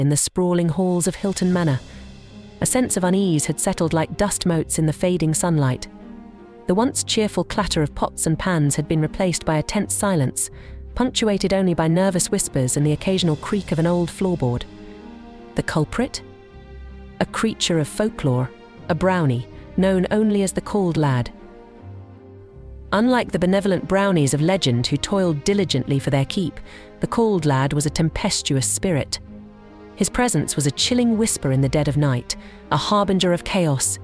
in the sprawling halls of Hilton Manor. A sense of unease had settled like dust motes in the fading sunlight. The once cheerful clatter of pots and pans had been replaced by a tense silence, punctuated only by nervous whispers and the occasional creak of an old floorboard. The culprit? A creature of folklore, a brownie, known only as the Cauld Lad. Unlike the benevolent brownies of legend who toiled diligently for their keep, the Cauld Lad was a tempestuous spirit. His presence was a chilling whisper in the dead of night, a harbinger of chaos.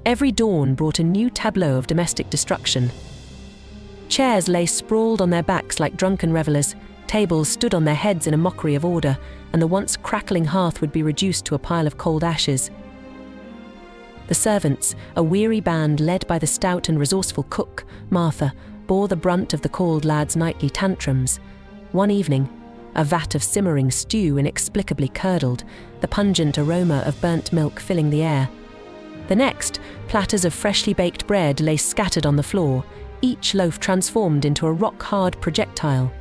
Every dawn brought a new tableau of domestic destruction. Chairs lay sprawled on their backs like drunken revelers, tables stood on their heads in a mockery of order, and the once crackling hearth would be reduced to a pile of cold ashes. The servants, a weary band led by the stout and resourceful cook, Martha, bore the brunt of the Cauld Lad's nightly tantrums. One evening, a vat of simmering stew inexplicably curdled, the pungent aroma of burnt milk filling the air. The next, platters of freshly baked bread lay scattered on the floor, each loaf transformed into a rock-hard projectile.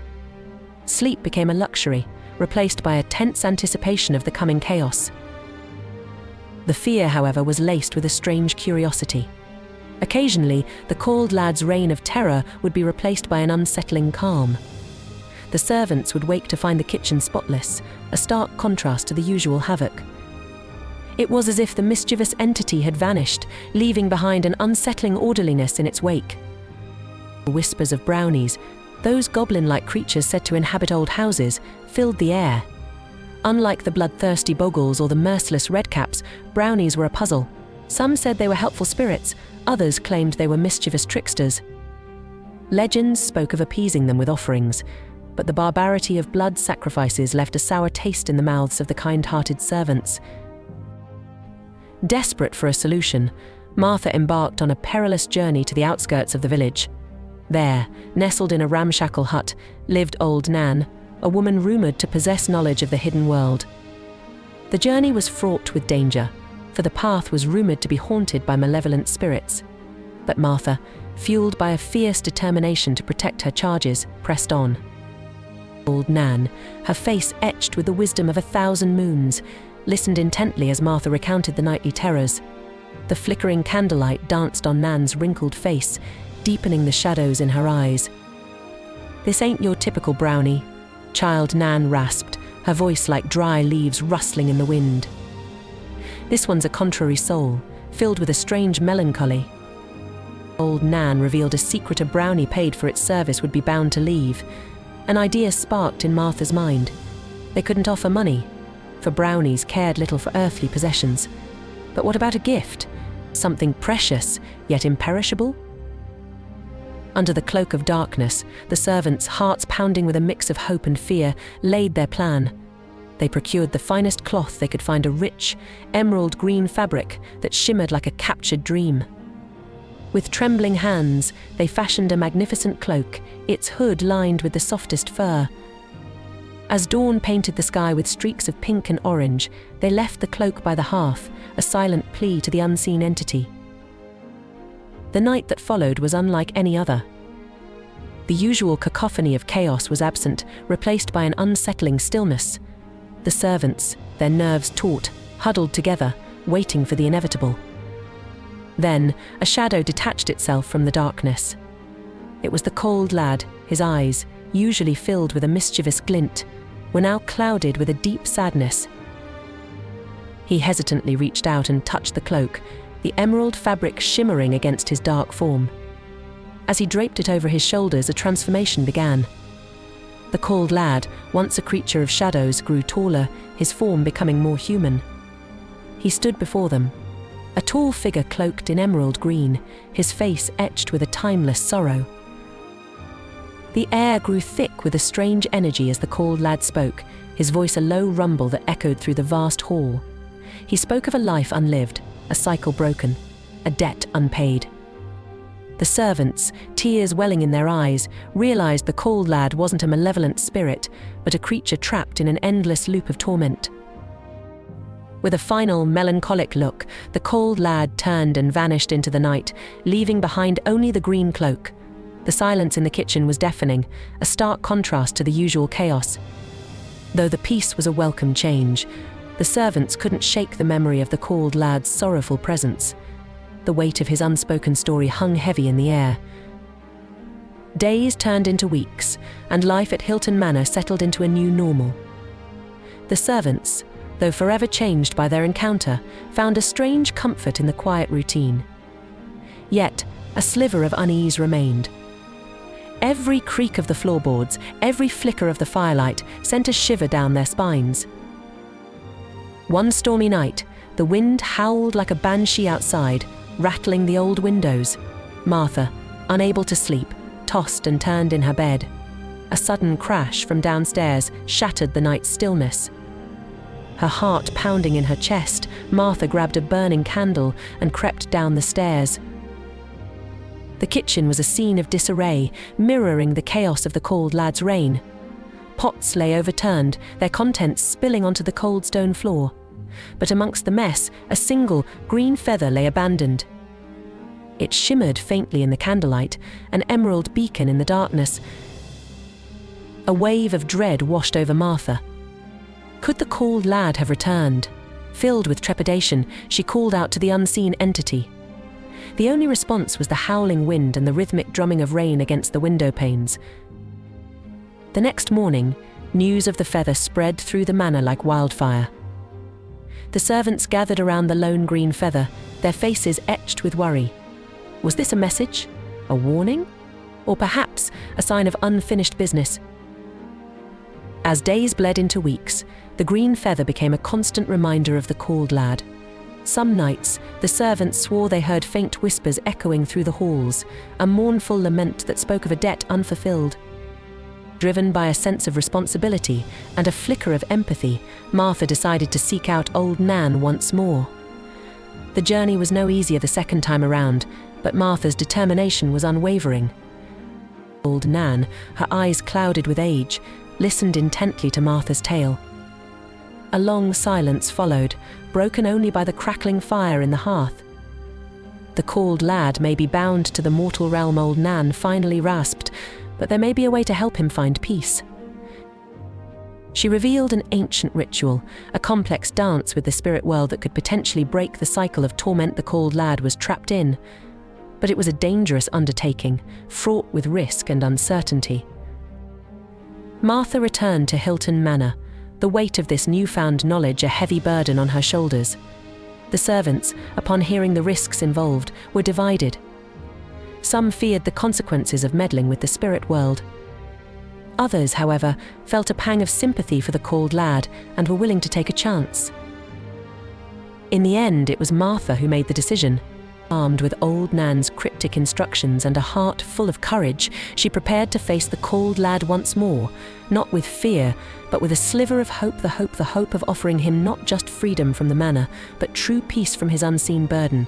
Sleep became a luxury, replaced by a tense anticipation of the coming chaos. The fear, however, was laced with a strange curiosity. Occasionally, the Cauld Lad's reign of terror would be replaced by an unsettling calm. The servants would wake to find the kitchen spotless, a stark contrast to the usual havoc. It was as if the mischievous entity had vanished, leaving behind an unsettling orderliness in its wake. The whispers of brownies, those goblin-like creatures said to inhabit old houses, filled the air. Unlike the bloodthirsty bogles or the merciless redcaps, brownies were a puzzle. Some said they were helpful spirits, others claimed they were mischievous tricksters. Legends spoke of appeasing them with offerings, but the barbarity of blood sacrifices left a sour taste in the mouths of the kind-hearted servants. Desperate for a solution, Martha embarked on a perilous journey to the outskirts of the village. There, nestled in a ramshackle hut, lived old Nan, a woman rumoured to possess knowledge of the hidden world. The journey was fraught with danger, for the path was rumoured to be haunted by malevolent spirits. But Martha, fueled by a fierce determination to protect her charges, pressed on. Old Nan, her face etched with the wisdom of 1,000 moons, listened intently as Martha recounted the nightly terrors. The flickering candlelight danced on Nan's wrinkled face, deepening the shadows in her eyes. "This ain't your typical brownie," Child Nan rasped, her voice like dry leaves rustling in the wind. "This one's a contrary soul, filled with a strange melancholy." Old Nan revealed a secret a brownie paid for its service would be bound to leave. An idea sparked in Martha's mind. They couldn't offer money, for brownies cared little for earthly possessions. But what about a gift? Something precious, yet imperishable? Under the cloak of darkness, the servants, hearts pounding with a mix of hope and fear, laid their plan. They procured the finest cloth they could find, a rich, emerald-green fabric that shimmered like a captured dream. With trembling hands, they fashioned a magnificent cloak, its hood lined with the softest fur. As dawn painted the sky with streaks of pink and orange, they left the cloak by the hearth, a silent plea to the unseen entity. The night that followed was unlike any other. The usual cacophony of chaos was absent, replaced by an unsettling stillness. The servants, their nerves taut, huddled together, waiting for the inevitable. Then, a shadow detached itself from the darkness. It was the Cauld Lad. His eyes, usually filled with a mischievous glint, were now clouded with a deep sadness. He hesitantly reached out and touched the cloak, the emerald fabric shimmering against his dark form. As he draped it over his shoulders, a transformation began. The Cauld Lad, once a creature of shadows, grew taller, his form becoming more human. He stood before them, a tall figure cloaked in emerald green, his face etched with a timeless sorrow. The air grew thick with a strange energy as the Cauld Lad spoke, his voice a low rumble that echoed through the vast hall. He spoke of a life unlived, a cycle broken, a debt unpaid. The servants, tears welling in their eyes, realized the Cauld Lad wasn't a malevolent spirit, but a creature trapped in an endless loop of torment. With a final melancholic look, the Cauld Lad turned and vanished into the night, leaving behind only the green cloak. The silence in the kitchen was deafening, a stark contrast to the usual chaos. Though the peace was a welcome change, the servants couldn't shake the memory of the Cauld Lad's sorrowful presence. The weight of his unspoken story hung heavy in the air. Days turned into weeks, and life at Hilton Manor settled into a new normal. The servants, though forever changed by their encounter, found a strange comfort in the quiet routine. Yet, a sliver of unease remained. Every creak of the floorboards, every flicker of the firelight sent a shiver down their spines. One stormy night, the wind howled like a banshee outside, rattling the old windows. Martha, unable to sleep, tossed and turned in her bed. A sudden crash from downstairs shattered the night's stillness. Her heart pounding in her chest, Martha grabbed a burning candle and crept down the stairs. The kitchen was a scene of disarray, mirroring the chaos of the Cauld Lad's reign. Pots lay overturned, their contents spilling onto the cold stone floor. But amongst the mess, a single green feather lay abandoned. It shimmered faintly in the candlelight, an emerald beacon in the darkness. A wave of dread washed over Martha. Could the Cauld Lad have returned? Filled with trepidation, she called out to the unseen entity. The only response was the howling wind and the rhythmic drumming of rain against the window panes. The next morning, news of the feather spread through the manor like wildfire. The servants gathered around the lone green feather, their faces etched with worry. Was this a message? A warning? Or perhaps a sign of unfinished business? As days bled into weeks, the green feather became a constant reminder of the Cauld Lad. Some nights, the servants swore they heard faint whispers echoing through the halls, a mournful lament that spoke of a debt unfulfilled. Driven by a sense of responsibility and a flicker of empathy, Martha decided to seek out old Nan once more. The journey was no easier the second time around, but Martha's determination was unwavering. Old Nan, her eyes clouded with age, listened intently to Martha's tale. A long silence followed, broken only by the crackling fire in the hearth. The Cauld Lad may be bound to the mortal realm, old Nan finally rasped, but there may be a way to help him find peace. She revealed an ancient ritual, a complex dance with the spirit world that could potentially break the cycle of torment the Cauld Lad was trapped in. But it was a dangerous undertaking, fraught with risk and uncertainty. Martha returned to Hilton Manor, the weight of this newfound knowledge a heavy burden on her shoulders. The servants, upon hearing the risks involved, were divided. Some feared the consequences of meddling with the spirit world. Others, however, felt a pang of sympathy for the Cauld Lad and were willing to take a chance. In the end, it was Martha who made the decision. Armed with old Nan's cryptic instructions and a heart full of courage, she prepared to face the Cauld Lad once more, not with fear, but with a sliver of hope, the hope of offering him not just freedom from the manor, but true peace from his unseen burden,